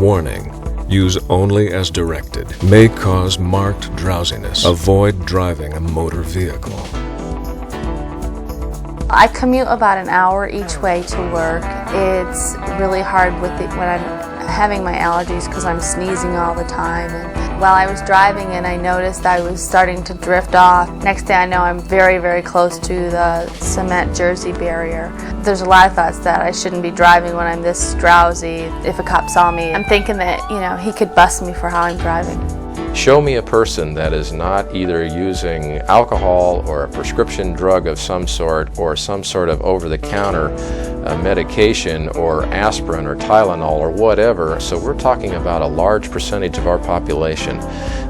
Warning: use only as directed. May cause marked drowsiness. Avoid driving a motor vehicle. I commute about an hour each way to work. It's really hard when I'm having my allergies because I'm sneezing all the time. And while I was driving and I noticed I was starting to drift off. Next thing I know, I'm very, very close to the cement Jersey barrier. There's a lot of thoughts that I shouldn't be driving when I'm this drowsy. If a cop saw me, I'm thinking that, he could bust me for how I'm driving. Show me a person that is not either using alcohol or a prescription drug of some sort or some sort of over-the-counter medication or aspirin or Tylenol or whatever. So we're talking about a large percentage of our population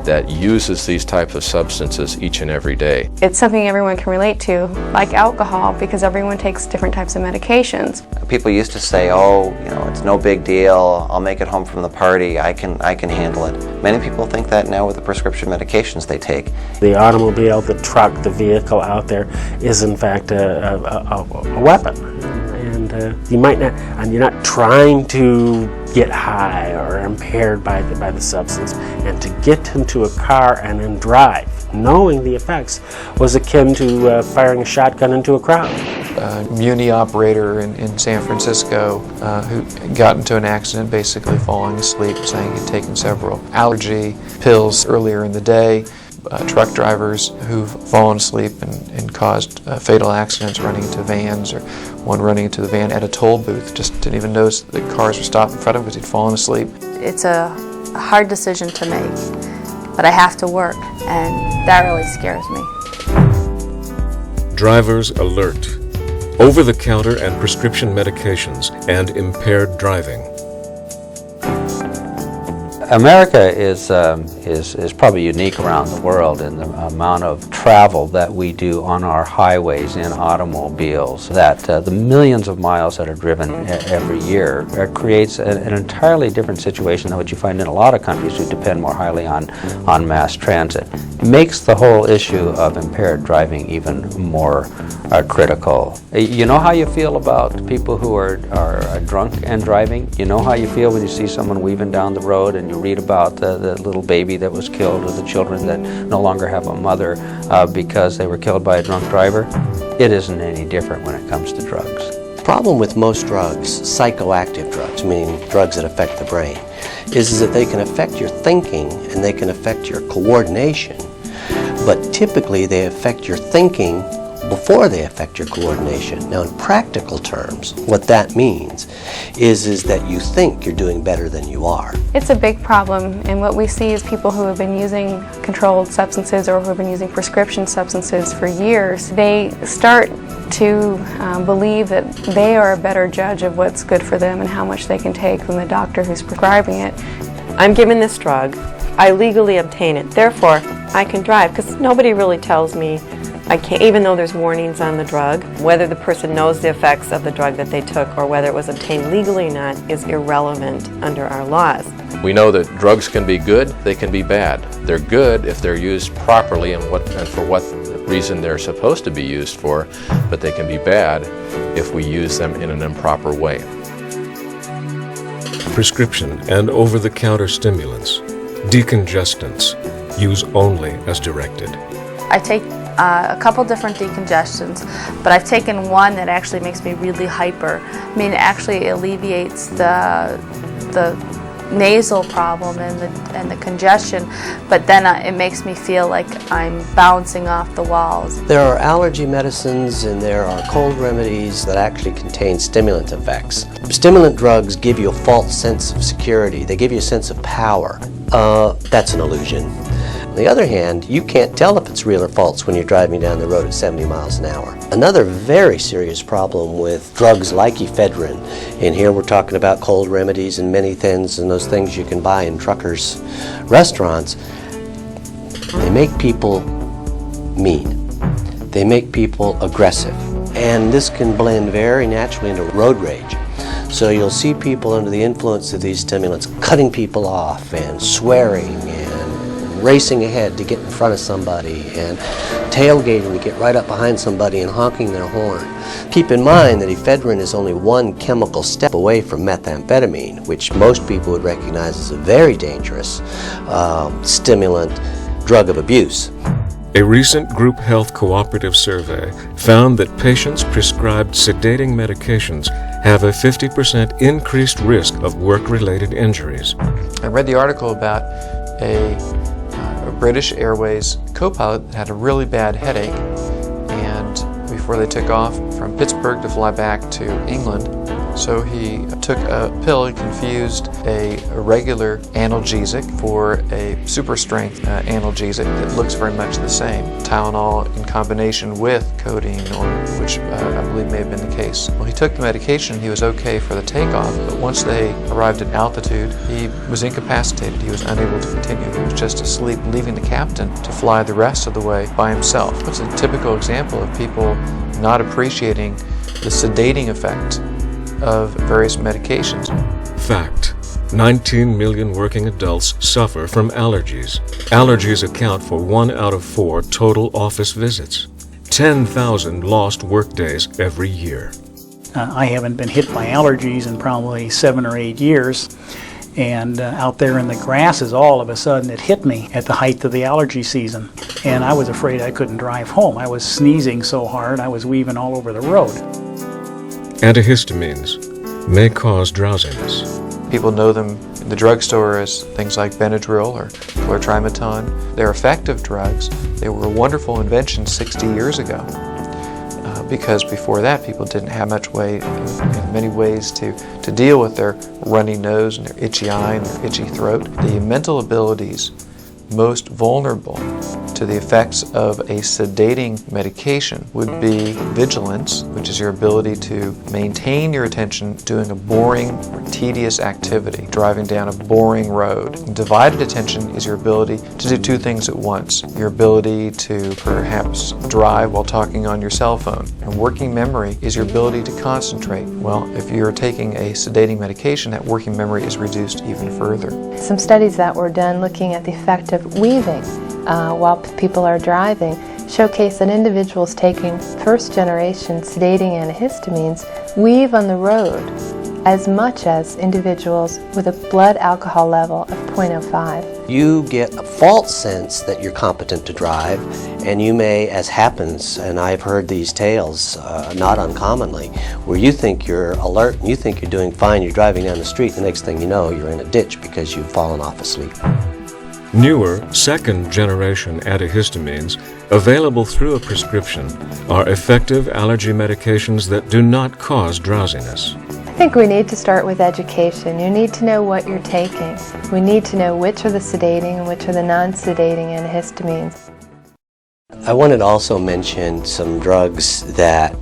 that uses these types of substances each and every day. It's something everyone can relate to, like alcohol, because everyone takes different types of medications. People used to say, oh, it's no big deal, I'll make it home from the party, I can handle it. Many people think that now with the prescription medications they take. The automobile, the truck, the vehicle out there is in fact a weapon. And you might not, and you're not trying to get high or impaired by the substance, and to get into a car and then drive, knowing the effects, was akin to firing a shotgun into a crowd. A Muni operator in San Francisco who got into an accident basically falling asleep, saying he'd taken several allergy pills earlier in the day. Truck drivers who've fallen asleep and caused fatal accidents running into vans, or one running into the van at a toll booth, just didn't even notice that the cars were stopped in front of him because he'd fallen asleep. It's a hard decision to make, but I have to work, and that really scares me. Drivers alert. Over-the-counter and prescription medications and impaired driving. America is probably unique around the world in the amount of travel that we do on our highways in automobiles, that the millions of miles that are driven every year creates an entirely different situation than what you find in a lot of countries who depend more highly on mass transit. It makes the whole issue of impaired driving even more critical. You know how you feel about people who are drunk and driving? You know how you feel when you see someone weaving down the road and you read about the little baby that was killed, or the children that no longer have a mother because they were killed by a drunk driver? It isn't any different when it comes to drugs. The problem with most drugs, psychoactive drugs, meaning drugs that affect the brain, is that they can affect your thinking and they can affect your coordination, but typically they affect your thinking before they affect your coordination. Now, in practical terms, what that means is that you think you're doing better than you are. It's a big problem, and what we see is people who have been using controlled substances or who have been using prescription substances for years, they start to believe that they are a better judge of what's good for them and how much they can take than the doctor who's prescribing it. I'm given this drug, I legally obtain it, therefore I can drive, because nobody really tells me I can't, even though there's warnings on the drug. Whether the person knows the effects of the drug that they took or whether it was obtained legally or not is irrelevant under our laws. We know that drugs can be good, they can be bad. They're good if they're used properly and for what reason they're supposed to be used for, but they can be bad if we use them in an improper way. Prescription and over-the-counter stimulants, decongestants, use only as directed. I take a couple different decongestants, but I've taken one that actually makes me really hyper. I mean, it actually alleviates the nasal problem and the congestion, but then it makes me feel like I'm bouncing off the walls. There are allergy medicines and there are cold remedies that actually contain stimulant effects. Stimulant drugs give you a false sense of security. They give you a sense of power. That's an illusion. On the other hand, you can't tell if it's real or false when you're driving down the road at 70 miles an hour. Another very serious problem with drugs like ephedrine, and here we're talking about cold remedies and many things and those things you can buy in truckers' restaurants, they make people mean. They make people aggressive. And this can blend very naturally into road rage. So you'll see people under the influence of these stimulants cutting people off and swearing and racing ahead to get in front of somebody and tailgating to get right up behind somebody and honking their horn. Keep in mind that ephedrine is only one chemical step away from methamphetamine, which most people would recognize as a very dangerous stimulant drug of abuse. A recent group health cooperative survey found that patients prescribed sedating medications have a 50% increased risk of work-related injuries. I read the article about a British Airways co-pilot that had a really bad headache, and before they took off from Pittsburgh to fly back to England, so he took a pill. He confused a regular analgesic for a super strength analgesic that looks very much the same. Tylenol in combination with codeine, which I believe may have been the case. Well, he took the medication. He was okay for the takeoff, but once they arrived at altitude, he was incapacitated. He was unable to continue. He was just asleep, leaving the captain to fly the rest of the way by himself. It's a typical example of people not appreciating the sedating effect of various medications. Fact: 19 million working adults suffer from allergies. Allergies account for 1 out of 4 total office visits. 10,000 lost workdays every year. I haven't been hit by allergies in probably 7 or 8 years. And out there in the grasses, all of a sudden it hit me at the height of the allergy season. And I was afraid I couldn't drive home. I was sneezing so hard, I was weaving all over the road. Antihistamines may cause drowsiness. People know them in the drugstore as things like Benadryl or chlortrimeton. They're effective drugs. They were a wonderful invention 60 years ago. Because before that, people didn't have much way, in many ways, to deal with their runny nose and their itchy eye and their itchy throat. The mental abilities most vulnerable to the effects of a sedating medication would be vigilance, which is your ability to maintain your attention doing a boring or tedious activity, driving down a boring road. Divided attention is your ability to do 2 things at once. Your ability to perhaps drive while talking on your cell phone. And working memory is your ability to concentrate. Well, if you're taking a sedating medication, that working memory is reduced even further. Some studies that were done looking at the effect of weaving while people are driving showcase that individuals taking first-generation sedating antihistamines weave on the road as much as individuals with a blood alcohol level of 0.05. You get a false sense that you're competent to drive, and you may, as happens, and I've heard these tales not uncommonly, where you think you're alert and you think you're doing fine, you're driving down the street, the next thing you know, you're in a ditch because you've fallen off asleep. Newer, second-generation antihistamines, available through a prescription, are effective allergy medications that do not cause drowsiness. I think we need to start with education. You need to know what you're taking. We need to know which are the sedating and which are the non-sedating antihistamines. I wanted to also mention some drugs that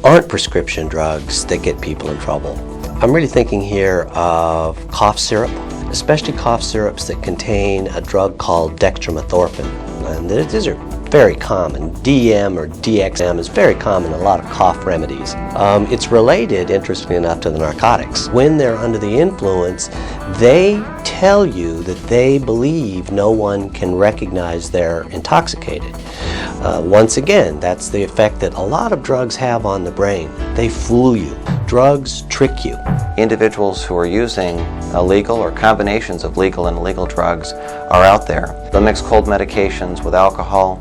aren't prescription drugs that get people in trouble. I'm really thinking here of cough syrup, especially cough syrups that contain a drug called dextromethorphan. And these are very common. DM or DXM is very common in a lot of cough remedies. It's related, interestingly enough, to the narcotics. When they're under the influence, they tell you that they believe no one can recognize they're intoxicated. Once again, that's the effect that a lot of drugs have on the brain. They fool you. Drugs trick you. Individuals who are using illegal or combinations of legal and illegal drugs are out there. They'll mix cold medications with alcohol,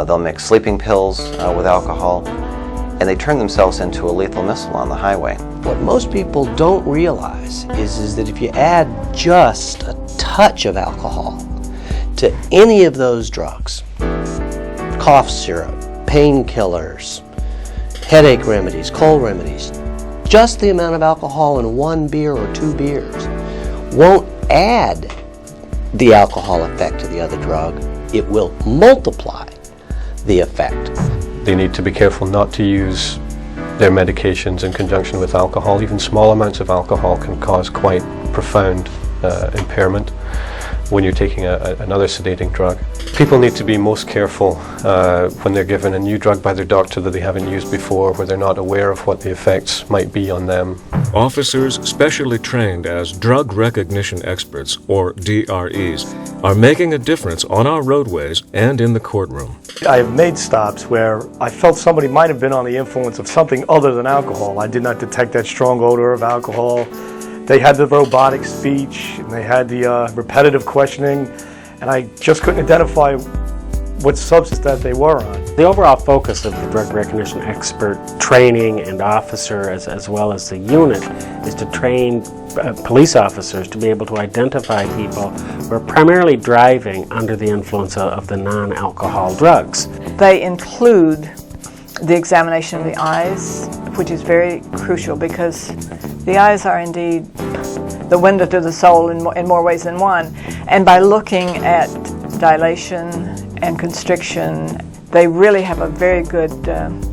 they'll mix sleeping pills with alcohol, and they turn themselves into a lethal missile on the highway. What most people don't realize is that if you add just a touch of alcohol to any of those drugs, cough syrup, painkillers, headache remedies, cold remedies, just the amount of alcohol in 1 beer or 2 beers won't add the alcohol effect to the other drug. It will multiply the effect. They need to be careful not to use their medications in conjunction with alcohol. Even small amounts of alcohol can cause quite profound impairment. when you're taking another sedating drug. People need to be most careful when they're given a new drug by their doctor that they haven't used before, where they're not aware of what the effects might be on them. Officers specially trained as drug recognition experts, or DREs, are making a difference on our roadways and in the courtroom. I have made stops where I felt somebody might have been on the influence of something other than alcohol. I did not detect that strong odor of alcohol. They had the robotic speech, and they had the repetitive questioning, and I just couldn't identify what substance that they were on. The overall focus of the drug recognition expert training and officer, as well as the unit, is to train police officers to be able to identify people who are primarily driving under the influence of the non-alcohol drugs. They include the examination of the eyes, which is very crucial because the eyes are indeed the window to the soul in more ways than one. And by looking at dilation and constriction, they really have a very good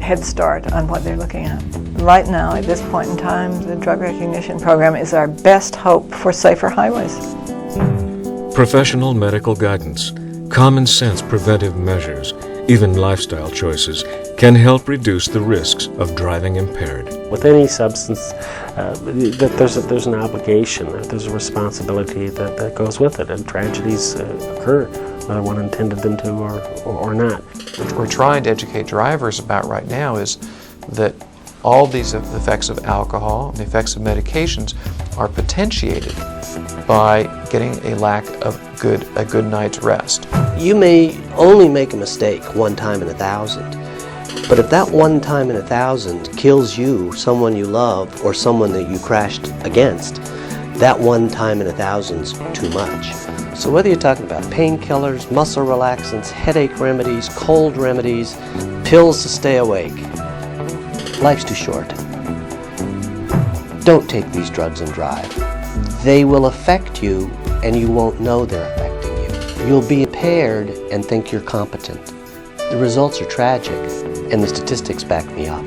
head start on what they're looking at. Right now, at this point in time, the drug recognition program is our best hope for safer highways. Professional medical guidance, common sense preventive measures, even lifestyle choices can help reduce the risks of driving impaired. With any substance, there's an obligation, there's a responsibility that goes with it, and tragedies occur, whether one intended them to or not. What we're trying to educate drivers about right now is that all these effects of alcohol and the effects of medications are potentiated by getting a lack of a good night's rest. You may only make a mistake one time in 1,000, but if that one time in 1,000 kills you, someone you love, or someone that you crashed against, that one time in 1,000's too much. So whether you're talking about painkillers, muscle relaxants, headache remedies, cold remedies, pills to stay awake, life's too short. Don't take these drugs and drive. They will affect you, and you won't know they're affecting you. You'll be impaired and think you're competent. The results are tragic, and the statistics back me up.